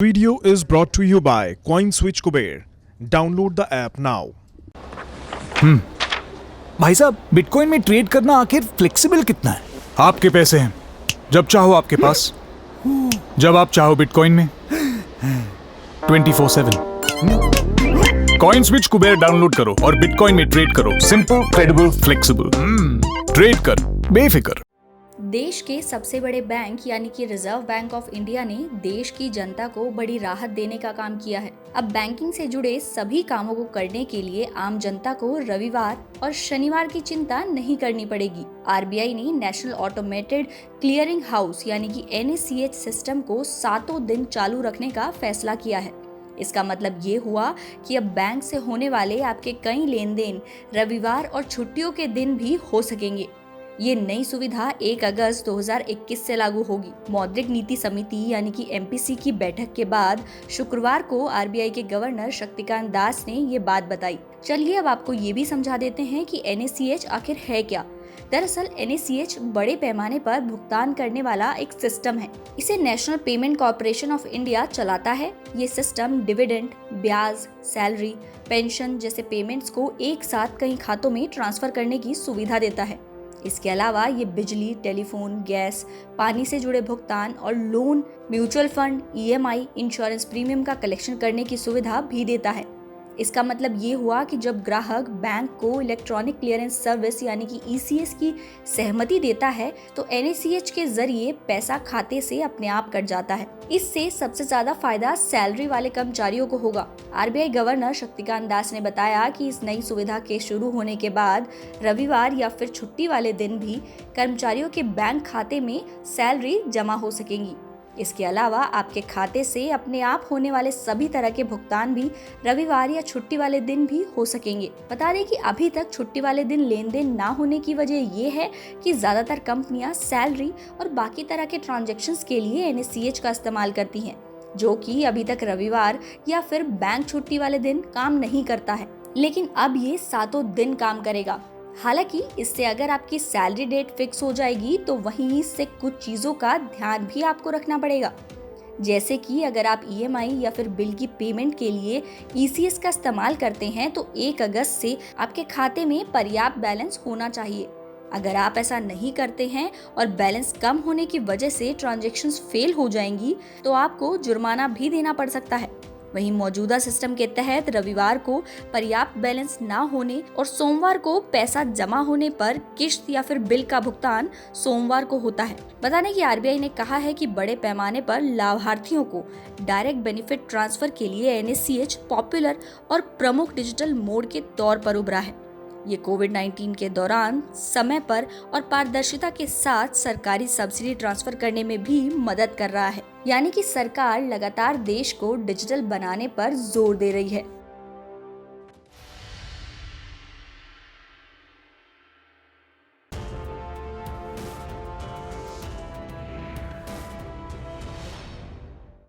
Video is brought to you by CoinSwitch Kuber. Download the app now. भाई साहब, bitcoin में trade करना आखिर फ्लेक्सिबल कितना है? आपके पैसे हैं, जब चाहो आपके पास, जब आप चाहो बिटकॉइन में 24/7। कॉइन स्विच कुबेर डाउनलोड करो और बिटकॉइन में ट्रेड करो। Simple, credible, flexible. ट्रेड कर बेफिक्र। देश के सबसे बड़े बैंक यानी कि रिजर्व बैंक ऑफ इंडिया ने देश की जनता को बड़ी राहत देने का काम किया है। अब बैंकिंग से जुड़े सभी कामों को करने के लिए आम जनता को रविवार और शनिवार की चिंता नहीं करनी पड़ेगी। आरबीआई ने नेशनल ऑटोमेटेड क्लियरिंग हाउस यानी कि NACH सिस्टम को 7 दिन चालू रखने का फैसला किया है। इसका मतलब ये हुआ कि अब बैंक से होने वाले आपके कई लेन देन रविवार और छुट्टियों के दिन भी हो सकेंगे। ये नई सुविधा 1 अगस्त 2021 से लागू होगी। मौद्रिक नीति समिति यानी कि MPC की बैठक के बाद शुक्रवार को आरबीआई के गवर्नर शक्तिकांत दास ने ये बात बताई। चलिए अब आपको ये भी समझा देते हैं कि NACH आखिर है क्या। दरअसल NACH बड़े पैमाने पर भुगतान करने वाला एक सिस्टम है। इसे national payment corporation of India चलाता है। ये सिस्टम डिविडेंड, ब्याज, सैलरी, पेंशन जैसे पेमेंट्स को एक साथ कई खातों में ट्रांसफर करने की सुविधा देता है। इसके अलावा ये बिजली, टेलीफोन, गैस, पानी से जुड़े भुगतान और loan, mutual fund, EMI, insurance premium का कलेक्शन करने की सुविधा भी देता है। इसका मतलब ये हुआ कि जब ग्राहक बैंक को इलेक्ट्रॉनिक क्लियरेंस सर्विस यानी कि ECS की सहमति देता है तो NACH के जरिए पैसा खाते से अपने आप कट जाता है। इससे सबसे ज्यादा फायदा सैलरी वाले कर्मचारियों को होगा। आरबीआई गवर्नर शक्तिकांत दास ने बताया कि इस नई सुविधा के शुरू होने के बाद रविवार या फिर छुट्टी वाले दिन भी कर्मचारियों के बैंक खाते में सैलरी जमा हो सकेंगी। इसके अलावा आपके खाते से अपने आप होने वाले सभी तरह के भुगतान भी रविवार या छुट्टी वाले दिन भी हो सकेंगे। बता दें कि अभी तक छुट्टी वाले दिन लेन देन ना होने की वजह ये है कि ज्यादातर कंपनियां सैलरी और बाकी तरह के ट्रांजैक्शंस के लिए NACH का इस्तेमाल करती हैं, जो कि अभी तक रविवार या फिर बैंक छुट्टी वाले दिन काम नहीं करता है। लेकिन अब ये 7 दिन काम करेगा। हालांकि इससे अगर आपकी सैलरी डेट फिक्स हो जाएगी तो वहीं इससे कुछ चीजों का ध्यान भी आपको रखना पड़ेगा। जैसे कि अगर आप EMI या फिर बिल की पेमेंट के लिए ECS का इस्तेमाल करते हैं तो 1 अगस्त से आपके खाते में पर्याप्त बैलेंस होना चाहिए। अगर आप ऐसा नहीं करते हैं और बैलेंस कम होने की वजह से ट्रांजैक्शंस फेल हो जाएंगी तो आपको जुर्माना भी देना पड़ सकता है। वहीं मौजूदा सिस्टम के तहत रविवार को पर्याप्त बैलेंस ना होने और सोमवार को पैसा जमा होने पर किश्त या फिर बिल का भुगतान सोमवार को होता है। बता दें कि आरबीआई ने कहा है कि बड़े पैमाने पर लाभार्थियों को डायरेक्ट बेनिफिट ट्रांसफर के लिए NACH पॉपुलर और प्रमुख डिजिटल मोड के तौर पर उभरा है। ये कोविड-19 के दौरान समय पर और पारदर्शिता के साथ सरकारी सब्सिडी ट्रांसफर करने में भी मदद कर रहा है। यानी कि सरकार लगातार देश को डिजिटल बनाने पर जोर दे रही है।